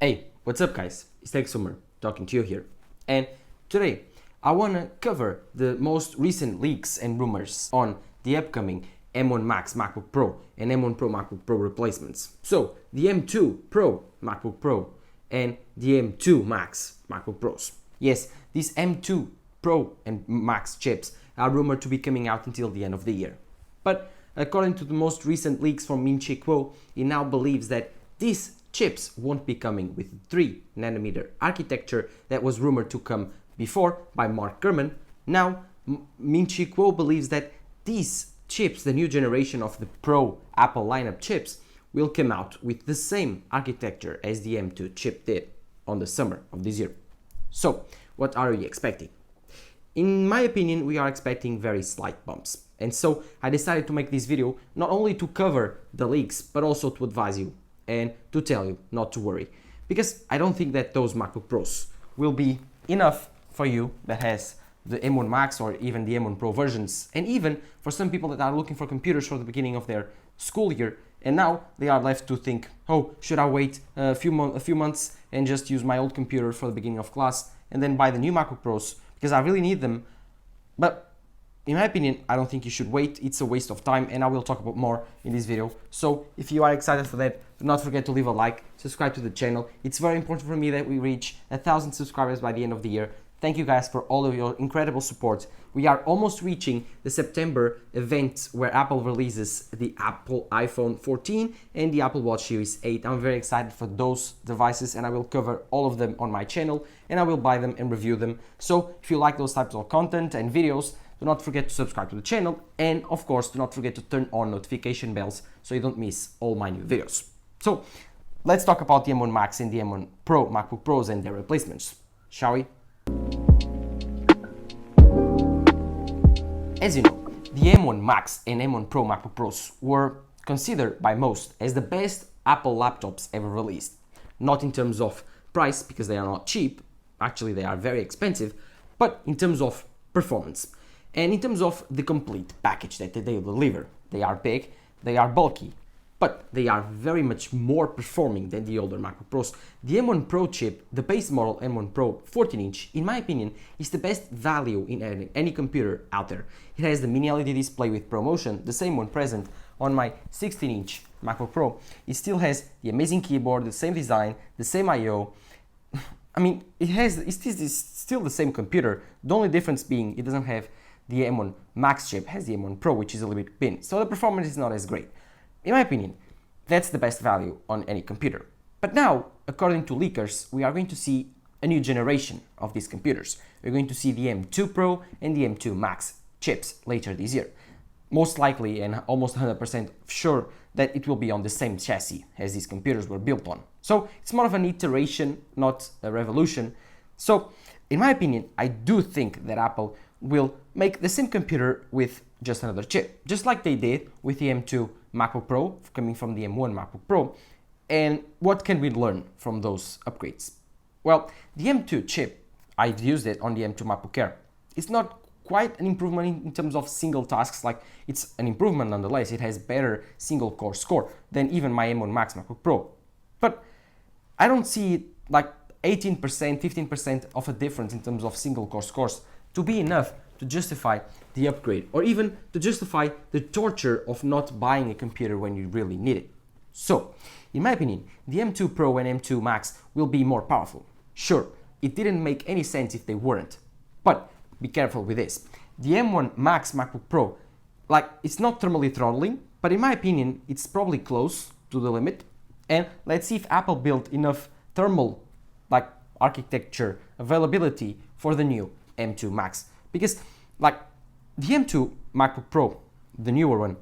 Hey, what's up guys? It's Tech Summer talking to you here. And today I want to cover the most recent leaks and rumors on the upcoming M1 Max MacBook Pro and M1 Pro MacBook Pro replacements. So the M2 Pro MacBook Pro and the M2 Max MacBook Pros. Yes, these M2 Pro and Max chips are rumored to be coming out until the end of the year. But according to the most recent leaks from M1, it now believes that these chips won't be coming with 3nm architecture that was rumored to come before by Mark Gurman. Now, M1 believes that these chips, the new generation of the Pro Apple lineup chips, will come out with the same architecture as the M2 chip did on the summer of this year. So, what are we expecting? In my opinion, we are expecting very slight bumps. And so I decided to make this video not only to cover the leaks, but also to advise you and to tell you not to worry. Because I don't think that those MacBook Pros will be enough for you that has the M1 Max or even the M1 Pro versions. And even for some people that are looking for computers for the beginning of their school year, and now they are left to think, oh, should I wait a few months and just use my old computer for the beginning of class and then buy the new MacBook Pros because I really need them. But in my opinion, I don't think you should wait. It's a waste of time, and I will talk about more in this video. So if you are excited for that, do not forget to leave a like, subscribe to the channel. It's very important for me that we reach 1,000 subscribers by the end of the year. Thank you guys for all of your incredible support. We are almost reaching the September event where Apple releases the Apple iPhone 14 and the Apple Watch Series 8. I'm very excited for those devices, and I will cover all of them on my channel, and I will buy them and review them. So if you like those types of content and videos, do not forget to subscribe to the channel, and of course do not forget to turn on notification bells so you don't miss all my new videos. So let's talk about the M1 Max and the M1 Pro MacBook Pros and their replacements, shall we? As you know, the M1 Max and M1 Pro MacBook Pros were considered by most as the best Apple laptops ever released. Not in terms of price, because they are not cheap, actually they are very expensive, but in terms of performance. And in terms of the complete package that they deliver. They are big, they are bulky, but they are very much more performing than the older MacBook Pros. The M1 Pro chip, the base model M1 Pro 14-inch, in my opinion, is the best value in any computer out there. It has the mini LED display with ProMotion, the same one present on my 16-inch MacBook Pro. It still has the amazing keyboard, the same design, the same I/O. I mean, it's still the same computer. The only difference being it doesn't have the M1 Max chip, has the M1 Pro, which is a little bit thin, so the performance is not as great. In my opinion, that's the best value on any computer. But now, according to leakers, we are going to see a new generation of these computers. We're going to see the M2 Pro and the M2 Max chips later this year. Most likely, and almost 100% sure, that it will be on the same chassis as these computers were built on. So it's more of an iteration, not a revolution. So, in my opinion, I do think that Apple will make the same computer with just another chip, just like they did with the M2 MacBook Pro coming from the M1 MacBook Pro. And what can we learn from those upgrades? Well, the M2 chip, I've used it on the M2 MacBook Air. It's not quite an improvement in terms of single tasks, like it's an improvement nonetheless. It has better single core score than even my M1 Max MacBook Pro. But I don't see like 18%, 15% of a difference in terms of single core scores to be enough to justify the upgrade, or even to justify the torture of not buying a computer when you really need it. So, in my opinion, the M2 Pro and M2 Max will be more powerful. Sure, it didn't make any sense if they weren't, but be careful with this. The M1 Max MacBook Pro, like, it's not thermally throttling, but in my opinion, it's probably close to the limit. And let's see if Apple built enough thermal, like, architecture availability for the new M2 Max. Because, like, the M2 MacBook Pro, the newer one,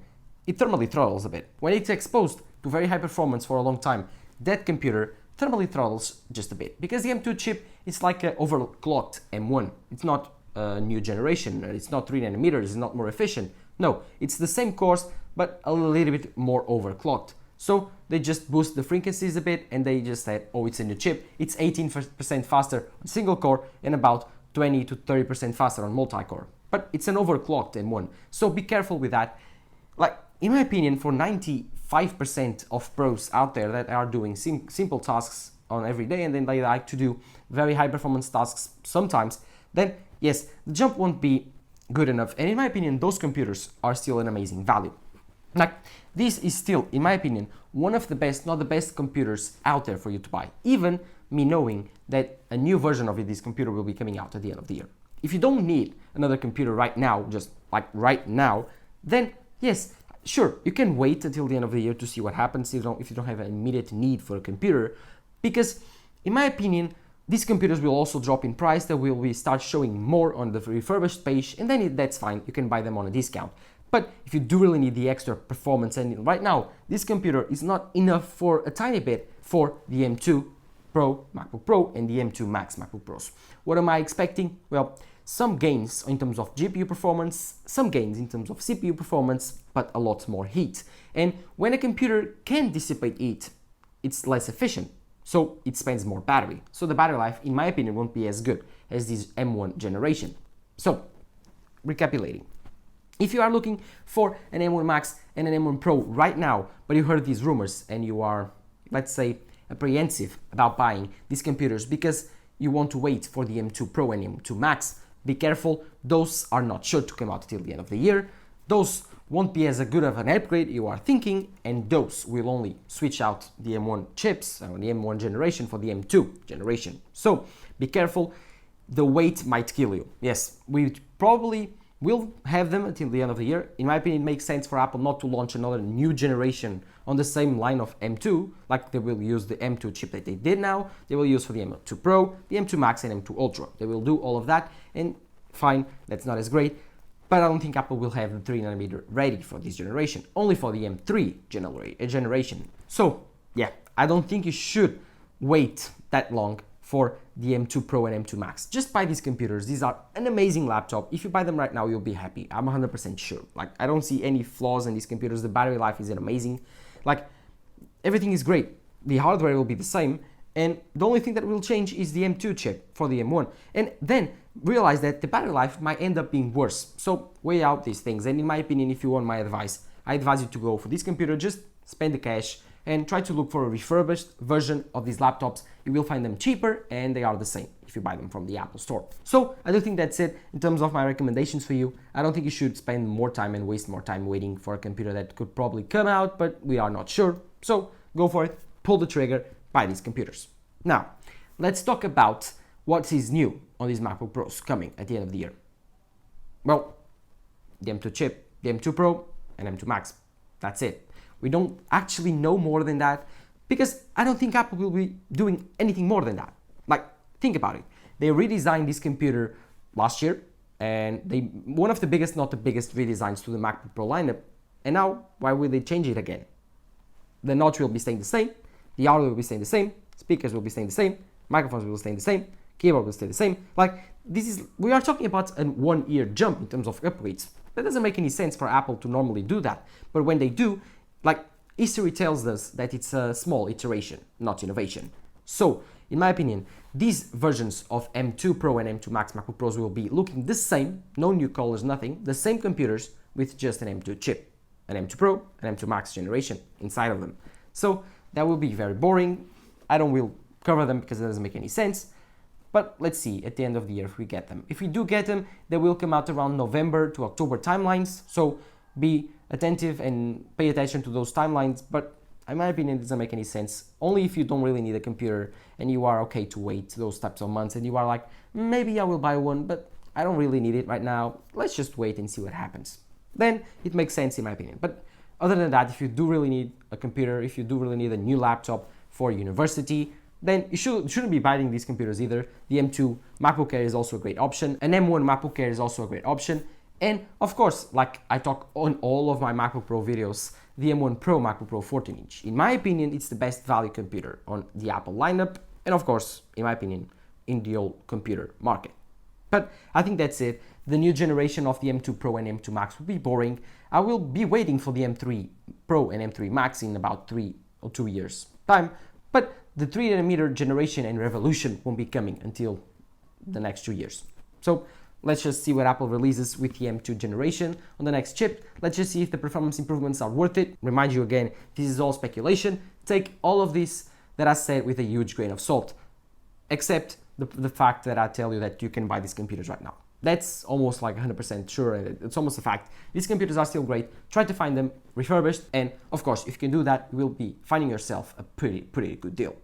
it thermally throttles a bit. When it's exposed to very high performance for a long time, that computer thermally throttles just a bit. Because the M2 chip is like an overclocked M1. It's not a new generation, it's not 3nm, it's not more efficient. No, it's the same cores, but a little bit more overclocked. So they just boost the frequencies a bit, and they just said, oh, it's a new chip. It's 18% faster on single core and about 20 to 30% faster on multi-core. But it's an overclocked M1, so be careful with that. Like, in my opinion, for 95% of pros out there that are doing simple tasks on every day and then they like to do very high performance tasks sometimes, then yes, the jump won't be good enough. And in my opinion, those computers are still an amazing value. Like, this is still, in my opinion, one of the best, not the best computers out there for you to buy. Even me knowing that a new version of this computer will be coming out at the end of the year. If you don't need another computer right now, just like right now, then yes, sure, you can wait until the end of the year to see what happens if you don't have an immediate need for a computer. Because, in my opinion, these computers will also drop in price. They will start showing more on the refurbished page, and then that's fine. You can buy them on a discount. But if you do really need the extra performance, and right now this computer is not enough for a tiny bit for the M2 Pro MacBook Pro and the M2 Max MacBook Pros. What am I expecting? Well, some gains in terms of GPU performance, some gains in terms of CPU performance, but a lot more heat. And when a computer can dissipate heat, it's less efficient, so it spends more battery. So the battery life, in my opinion, won't be as good as this M1 generation. So, recapitulating. If you are looking for an M1 Max and an M1 Pro right now, but you heard these rumors and you are, let's say, apprehensive about buying these computers because you want to wait for the M2 Pro and M2 Max, be careful. Those are not sure to come out till the end of the year. Those won't be as good of an upgrade you are thinking, and those will only switch out the M1 chips or the M1 generation for the M2 generation. So be careful. The wait might kill you. Yes, we probably will have them until the end of the year. In my opinion, it makes sense for Apple not to launch another new generation on the same line of M2, like they will use the M2 chip that they did now. They will use for the M2 Pro, the M2 Max, and M2 Ultra. They will do all of that, and fine, that's not as great, but I don't think Apple will have the 3nm ready for this generation, only for the M3 generation. So yeah, I don't think you should wait that long for the M2 Pro and M2 Max. Just buy these computers. These are an amazing laptop. If you buy them right now, you'll be happy. I'm 100% sure. Like, I don't see any flaws in these computers. The battery life is amazing. Like, everything is great. The hardware will be the same, and the only thing that will change is the M2 chip for the M1. And then realize that the battery life might end up being worse. So weigh out these things. And in my opinion, if you want my advice, I advise you to go for this computer. Just spend the cash and try to look for a refurbished version of these laptops. You will find them cheaper, and they are the same if you buy them from the Apple Store. So I do think that's it in terms of my recommendations for you. I don't think you should spend more time and waste more time waiting for a computer that could probably come out, but we are not sure. So go for it, pull the trigger, buy these computers. Now, let's talk about what is new on these MacBook Pros coming at the end of the year. Well, the M2 chip, the M2 Pro, and M2 Max. That's it. We don't actually know more than that because I don't think Apple will be doing anything more than that. Like, think about it. They redesigned this computer last year, and one of the biggest, not the biggest, redesigns to the MacBook Pro lineup. And now, why will they change it again? The notch will be staying the same, the audio will be staying the same, speakers will be staying the same, microphones will stay the same, keyboard will stay the same. Like, we are talking about a 1 year jump in terms of upgrades. That doesn't make any sense for Apple to normally do that. But when they do, like, history tells us that it's a small iteration, not innovation. So, in my opinion, these versions of M2 Pro and M2 Max MacBook Pros will be looking the same, no new colors, nothing, the same computers with just an M2 chip, an M2 Pro, and M2 Max generation inside of them. So, that will be very boring. I don't will cover them because it doesn't make any sense. But let's see at the end of the year if we get them. If we do get them, they will come out around November to October timelines. So be attentive and pay attention to those timelines. But in my opinion, it doesn't make any sense. Only if you don't really need a computer and you are okay to wait those types of months and you are like, maybe I will buy one, but I don't really need it right now. Let's just wait and see what happens. Then it makes sense in my opinion. But other than that, if you do really need a computer, if you do really need a new laptop for university, then you shouldn't be buying these computers either. The M2 MacBook Air is also a great option. An M1 MacBook Air is also a great option. And of course, like I talk on all of my MacBook Pro videos, the M1 Pro MacBook Pro 14-inch. In my opinion, it's the best value computer on the Apple lineup. And of course, in my opinion, in the old computer market. But I think that's it. The new generation of the M2 Pro and M2 Max will be boring. I will be waiting for the M3 Pro and M3 Max in about 3 or 2 years time. But the 3nm generation and revolution won't be coming until the next 2 years. So let's just see what Apple releases with the M2 generation on the next chip. Let's just see if the performance improvements are worth it. Remind you again, this is all speculation. Take all of this that are said with a huge grain of salt, except the fact that I tell you that you can buy these computers right now. That's almost like 100% sure, and it's almost a fact. These computers are still great. Try to find them refurbished, and of course, if you can do that, you will be finding yourself a pretty good deal.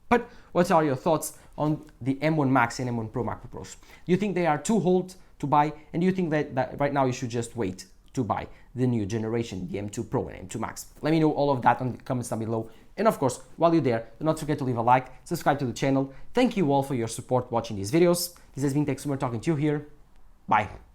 But what are your thoughts on the M1 Max and M1 Pro MacBook Pros? Do you think they are too old to buy, and do you think that right now you should just wait to buy the new generation, the M2 Pro and M2 Max? Let me know all of that in the comments down below. And of course, while you're there, do not forget to leave a like, subscribe to the channel. Thank you all for your support watching these videos. This has been Tech Sumer talking to you here. Bye.